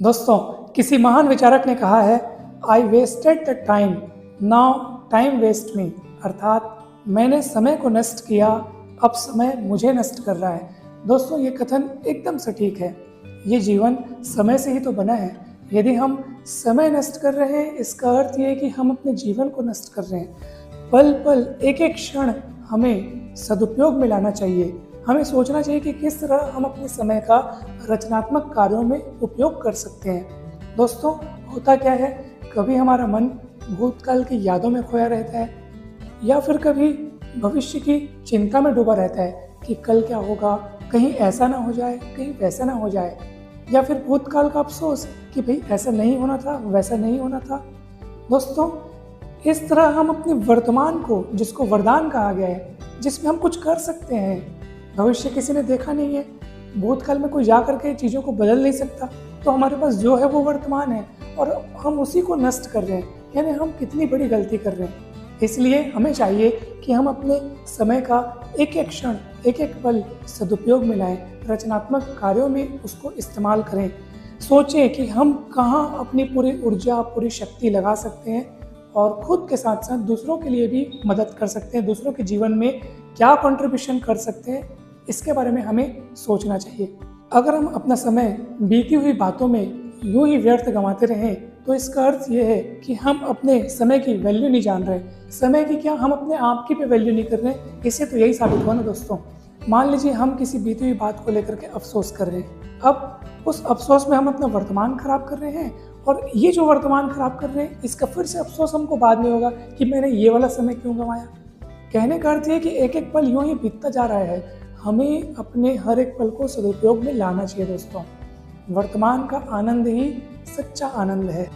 दोस्तों, किसी महान विचारक ने कहा है, I wasted the time, now time waste me. अर्थात मैंने समय को नष्ट किया, अब समय मुझे नष्ट कर रहा है। दोस्तों, ये कथन एकदम सटीक है। ये जीवन समय से ही तो बना है। यदि हम समय नष्ट कर रहे हैं, इसका अर्थ ये है कि हम अपने जीवन को नष्ट कर रहे हैं। पल पल, एक एक क्षण हमें सदुपयोग में लाना चाहिए। हमें सोचना चाहिए कि किस तरह हम अपने समय का रचनात्मक कार्यों में उपयोग कर सकते हैं। दोस्तों, होता क्या है, कभी हमारा मन भूतकाल की यादों में खोया रहता है या फिर कभी भविष्य की चिंता में डूबा रहता है कि कल क्या होगा, कहीं ऐसा ना हो जाए, कहीं वैसा ना हो जाए, या फिर भूतकाल का अफसोस कि भाई ऐसा नहीं होना था, वैसा नहीं होना था। दोस्तों, इस तरह हम अपने वर्तमान को, जिसको वरदान कहा गया है, जिसमें हम कुछ कर सकते हैं, भविष्य किसी ने देखा नहीं है, भूतकाल में कोई जा करके चीज़ों को बदल नहीं सकता, तो हमारे पास जो है वो वर्तमान है और हम उसी को नष्ट कर रहे हैं। यानी हम कितनी बड़ी गलती कर रहे हैं। इसलिए हमें चाहिए कि हम अपने समय का एक एक क्षण, एक एक पल सदुपयोग में लाएं, रचनात्मक कार्यों में उसको इस्तेमाल करें। सोचें कि हम कहाँ अपनी पूरी ऊर्जा, पूरी शक्ति लगा सकते हैं और खुद के साथ साथ दूसरों के लिए भी मदद कर सकते हैं। दूसरों के जीवन में क्या कंट्रीब्यूशन कर सकते हैं, इसके बारे में हमें सोचना चाहिए। अगर हम अपना समय बीती हुई बातों में यूं ही व्यर्थ गंवाते रहें, तो इसका अर्थ ये है कि हम अपने समय की वैल्यू नहीं जान रहे। समय की क्या, हम अपने आप की भी वैल्यू नहीं कर रहे। इससे तो यही साबित हुआ ना दोस्तों। मान लीजिए हम किसी बीती हुई बात को लेकर के अफसोस कर रहे हैं, अब उस अफसोस में हम अपना वर्तमान खराब कर रहे हैं, और ये जो वर्तमान खराब कर रहे हैं, इसका फिर से अफसोस हमको बाद में होगा कि मैंने ये वाला समय क्यों गंवाया। कहने का अर्थ ये कि एक एक पल यूं ही बीतता जा रहा है। हमें अपने हर एक पल को सदुपयोग में लाना चाहिए दोस्तों। वर्तमान का आनंद ही सच्चा आनंद है।